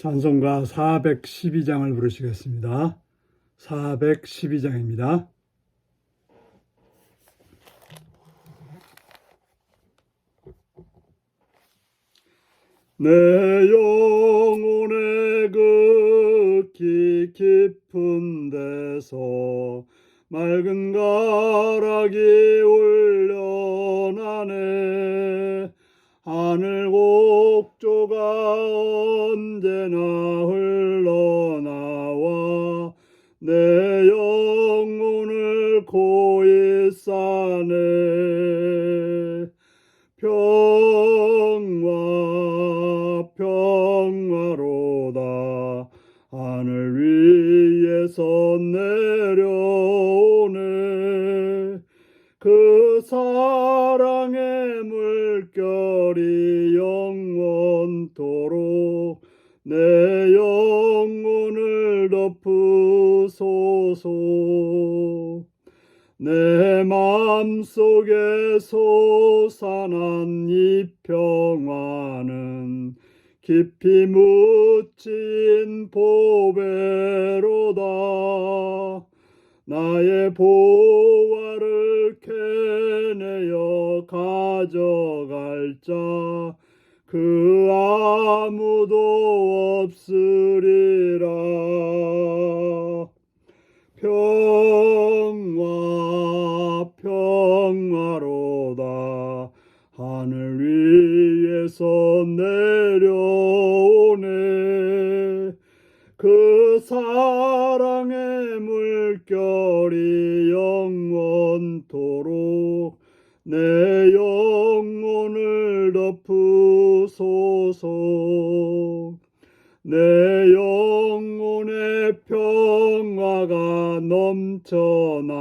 찬송가 412장을 부르시겠습니다. 412장입니다. 내 영혼의 극히 깊은 데서 맑은 가락이 울려나네. 하늘 곡조가 언제나 흘러나와 내 영혼을 고이 싸네. 평화로다 하늘 위에서 내려오네. 그 사랑의 물결이 영원토록 내 영혼을 덮으소서. 내 맘속에 솟아난 이 평화는 깊이 묻힌 보배로다. 나의 보화를 캐내어 가져갈 자 그 아무도 없으리라. 평화로다 하늘 위에서 내려오네. 그 사랑의 물결이 영원토록 내 영혼을 덮으소서. 내 영혼의 평화가 넘쳐남은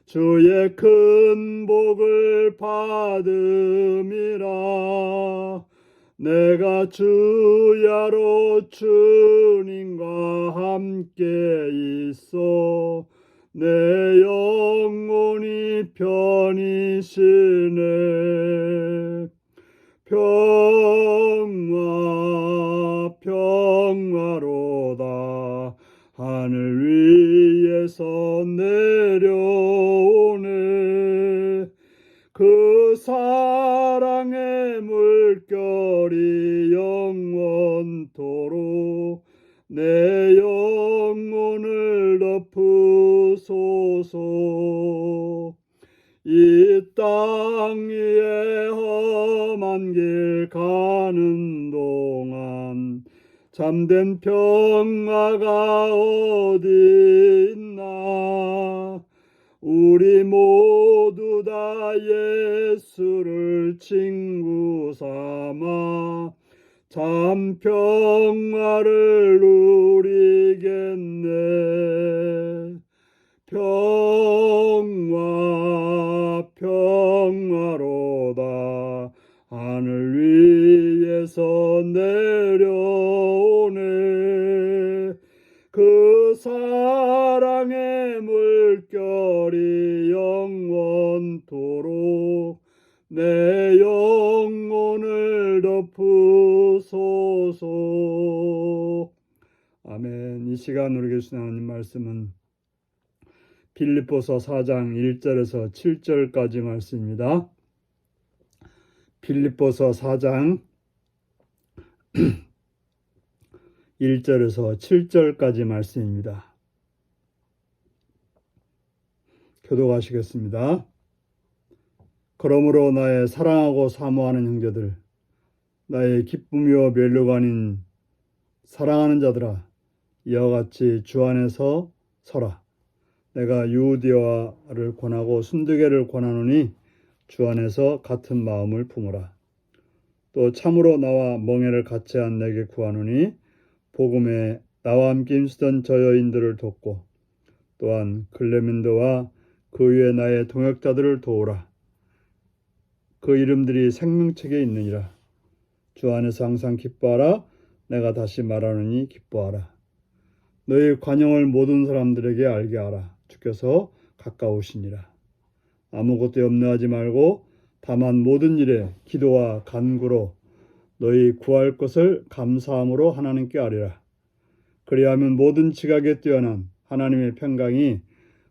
주의 큰 복을 받음이라. 내가 주야로 주님과 함께 있어 내 영혼이 편히 쉬네. 평화로다 하늘 위에서 내려오네. 그 사랑의 물결이 영원토록 내 영혼을 덮으소서. 이 땅 위에 험한 길 가는 동안 참된 평화가 어디 있나. 우리 모두 다 예수를 친구 삼아 참 평화를 누리겠네. 평화로다 하늘 위에서 내려오네. 그 사랑의 물결이 영원토록 내 영혼을 덮으소서. 아멘. 이 시간 우리 계신 하나님 말씀은 빌립보서 4장 1절에서 7절까지 말씀입니다. 빌립보서 4장 1절에서 7절까지 말씀입니다. 교독하시겠습니다. 그러므로 나의 사랑하고 사모하는 형제들, 나의 기쁨이요 멸류가 아닌 사랑하는 자들아, 이와 같이 주 안에서 서라. 내가 유우디아를 권하고 순두개를 권하노니 주 안에서 같은 마음을 품으라. 또 참으로 나와 멍에를 같이 한 내게 구하노니 복음에 나와 함께 힘쓰던 저 여인들을 돕고 또한 클레멘드와 그 위에 나의 동역자들을 도우라. 그 이름들이 생명책에 있느니라. 주 안에서 항상 기뻐하라. 내가 다시 말하노니 기뻐하라. 너희 관용을 모든 사람들에게 알게 하라. 주께서 가까우시니라. 아무것도 염려하지 말고 다만 모든 일에 기도와 간구로 너희 구할 것을 감사함으로 하나님께 아뢰라. 그리하면 모든 지각에 뛰어난 하나님의 평강이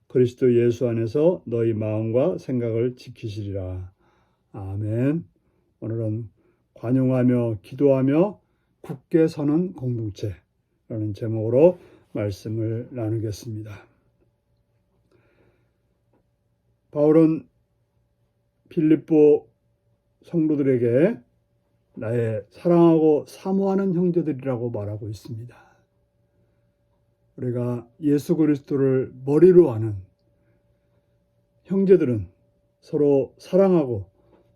그리스도 예수 안에서 너희 마음과 생각을 지키시리라. 아멘. 오늘은 관용하며 기도하며 굳게 서는 공동체라는 제목으로 말씀을 나누겠습니다. 바울은 빌립보 성도들에게 나의 사랑하고 사모하는 형제들이라고 말하고 있습니다. 우리가 예수 그리스도를 머리로 아는 형제들은 서로 사랑하고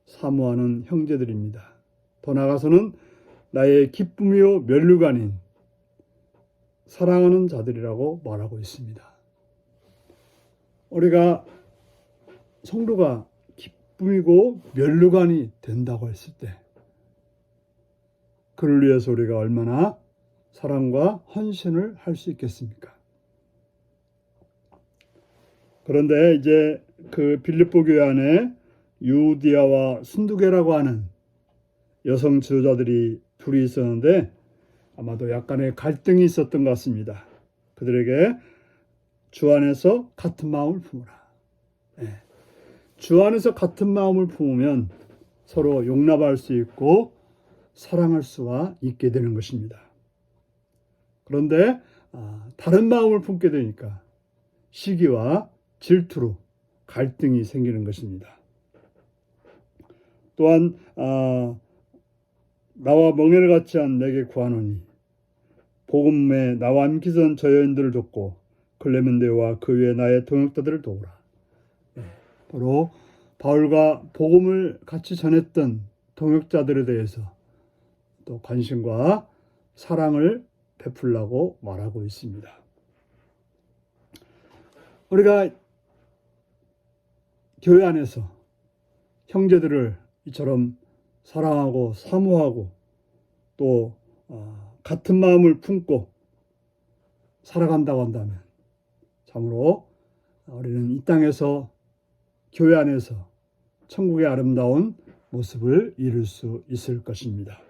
사모하는 형제들입니다. 더 나아가서는 나의 기쁨이요 면류관인 사랑하는 자들이라고 말하고 있습니다. 우리가 성도가 기쁨이고 면류관이 된다고 했을 때 그를 위해서 우리가 얼마나 사랑과 헌신을 할 수 있겠습니까? 그런데 이제 그 빌립보 교회 안에 유디아와 순두계라고 하는 여성 지도자들이 둘이 있었는데 아마도 약간의 갈등이 있었던 것 같습니다. 그들에게 주 안에서 같은 마음을 품으라. 주 안에서 같은 마음을 품으면 서로 용납할 수 있고 사랑할 수가 있게 되는 것입니다. 그런데 다른 마음을 품게 되니까 시기와 질투로 갈등이 생기는 것입니다. 또한 나와 멍에를 같이 한 내게 구하노니 복음에 나와 함께 선 저 여인들을 돕고 클레멘데와 그 위에 나의 동역자들을 도우라. 바로 바울과 복음을 같이 전했던 동역자들에 대해서 또 관심과 사랑을 베풀라고 말하고 있습니다. 우리가 교회 안에서 형제들을 이처럼 사랑하고 사모하고 또 같은 마음을 품고 살아간다고 한다면 참으로 우리는 이 땅에서 교회 안에서 천국의 아름다운 모습을 이룰 수 있을 것입니다.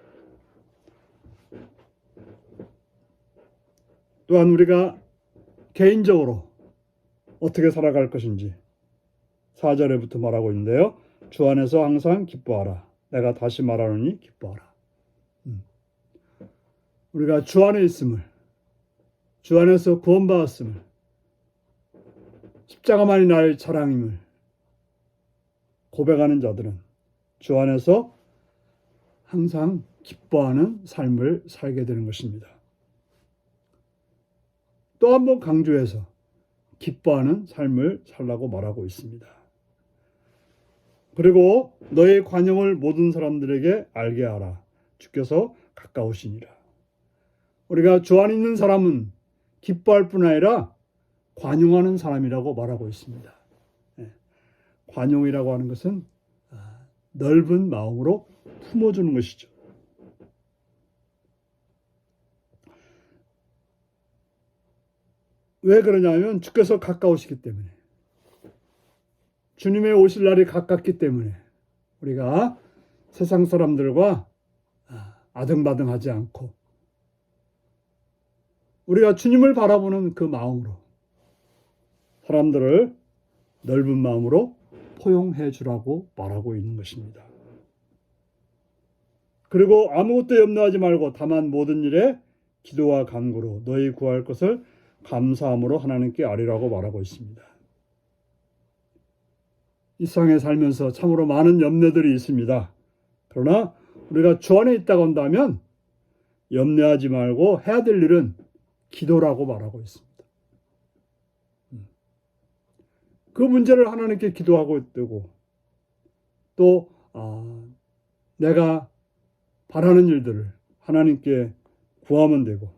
또한 우리가 개인적으로 어떻게 살아갈 것인지 4절에부터 말하고 있는데요. 주 안에서 항상 기뻐하라. 내가 다시 말하노니 기뻐하라. 우리가 주 안에 있음을, 주 안에서 구원받았음을, 십자가만이 나의 자랑임을 고백하는 자들은 주 안에서 항상 기뻐하는 삶을 살게 되는 것입니다. 또 한 번 강조해서 기뻐하는 삶을 살라고 말하고 있습니다. 그리고 너의 관용을 모든 사람들에게 알게 하라. 주께서 가까우시니라. 우리가 주 안에 있는 사람은 기뻐할 뿐 아니라 관용하는 사람이라고 말하고 있습니다. 관용이라고 하는 것은 넓은 마음으로 품어주는 것이죠. 왜 그러냐면 주께서 가까우시기 때문에, 주님의 오실 날이 가깝기 때문에 우리가 세상 사람들과 아등바등하지 않고 우리가 주님을 바라보는 그 마음으로 사람들을 넓은 마음으로 포용해 주라고 말하고 있는 것입니다. 그리고 아무것도 염려하지 말고 다만 모든 일에 기도와 간구로 너희 구할 것을 감사함으로 하나님께 아뢰라고 말하고 있습니다. 이 세상에 살면서 참으로 많은 염려들이 있습니다. 그러나 우리가 주 안에 있다고 한다면 염려하지 말고 해야 될 일은 기도라고 말하고 있습니다. 그 문제를 하나님께 기도하고 있고 또 내가 바라는 일들을 하나님께 구하면 되고,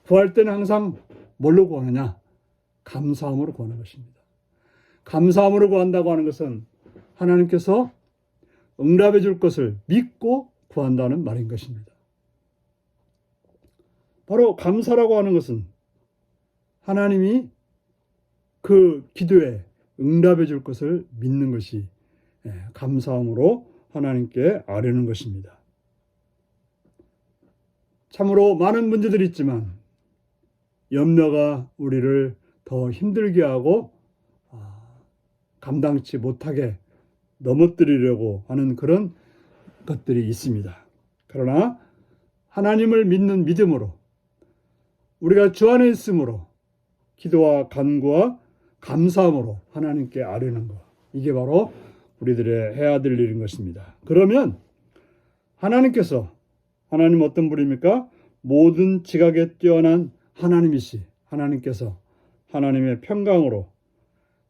구할 때는 항상 뭘로 구하느냐? 감사함으로 구하는 것입니다. 감사함으로 구한다고 하는 것은 하나님께서 응답해 줄 것을 믿고 구한다는 말인 것입니다. 바로 감사라고 하는 것은 하나님이 그 기도에 응답해 줄 것을 믿는 것이 감사함으로 하나님께 아뢰는 것입니다. 참으로 많은 문제들이 있지만 염려가 우리를 더 힘들게 하고 감당치 못하게 넘어뜨리려고 하는 그런 것들이 있습니다. 그러나 하나님을 믿는 믿음으로 우리가 주 안에 있으므로 기도와 간구와 감사함으로 하나님께 아뢰는 것, 이게 바로 우리들의 해야 될 일인 것입니다. 그러면 하나님 어떤 분입니까? 모든 지각에 뛰어난 하나님이시 하나님께서 하나님의 평강으로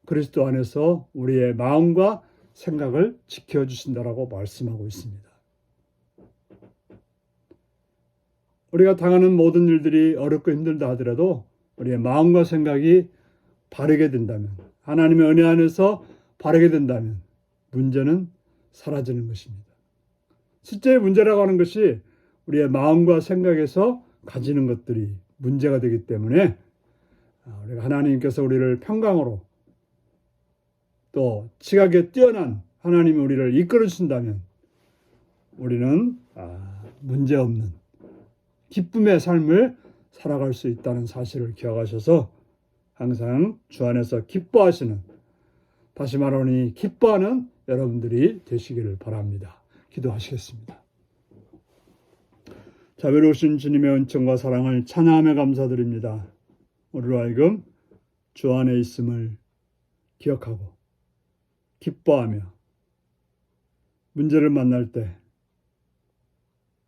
그리스도 안에서 우리의 마음과 생각을 지켜주신다라고 말씀하고 있습니다. 우리가 당하는 모든 일들이 어렵고 힘들다 하더라도 우리의 마음과 생각이 바르게 된다면, 하나님의 은혜 안에서 바르게 된다면 문제는 사라지는 것입니다. 실제 문제라고 하는 것이 우리의 마음과 생각에서 가지는 것들이 문제가 되기 때문에 우리가 하나님께서 우리를 평강으로 또 지각에 뛰어난 하나님이 우리를 이끌어 주신다면 우리는 문제없는 기쁨의 삶을 살아갈 수 있다는 사실을 기억하셔서 항상 주 안에서 기뻐하시는, 다시 말하니 기뻐하는 여러분들이 되시기를 바랍니다. 기도하시겠습니다. 자비로우신 주님의 은총과 사랑을 찬양하며 감사드립니다. 우리로 하여금 주 안에 있음을 기억하고 기뻐하며 문제를 만날 때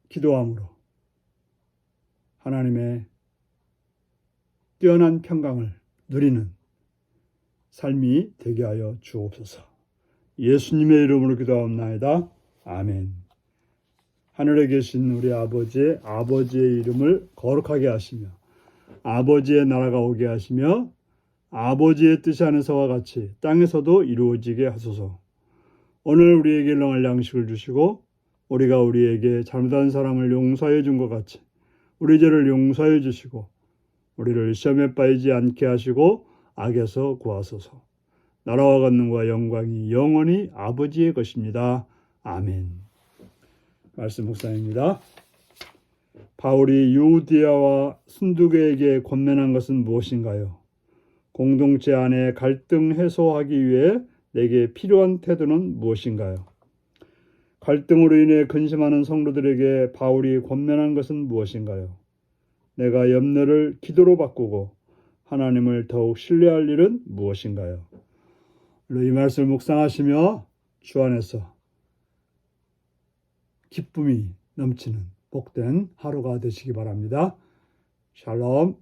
기도함으로 하나님의 뛰어난 평강을 누리는 삶이 되게 하여 주옵소서. 예수님의 이름으로 기도하옵나이다. 아멘. 하늘에 계신 우리 아버지의 이름을 거룩하게 하시며 아버지의 나라가 오게 하시며 아버지의 뜻이 하늘에서와 같이 땅에서도 이루어지게 하소서. 오늘 우리에게 일용할 양식을 주시고 우리가 우리에게 잘못한 사람을 용서해 준 것 같이 우리 죄를 용서해 주시고 우리를 시험에 빠지지 않게 하시고 악에서 구하소서. 나라와 권능과 영광이 영원히 아버지의 것입니다. 아멘. 말씀 묵상입니다. 바울이 유디아와 순두계에게 권면한 것은 무엇인가요? 공동체 안에 갈등 해소하기 위해 내게 필요한 태도는 무엇인가요? 갈등으로 인해 근심하는 성도들에게 바울이 권면한 것은 무엇인가요? 내가 염려를 기도로 바꾸고 하나님을 더욱 신뢰할 일은 무엇인가요? 이 말씀을 묵상하시며 주 안에서 기쁨이 넘치는 복된 하루가 되시기 바랍니다. 샬롬.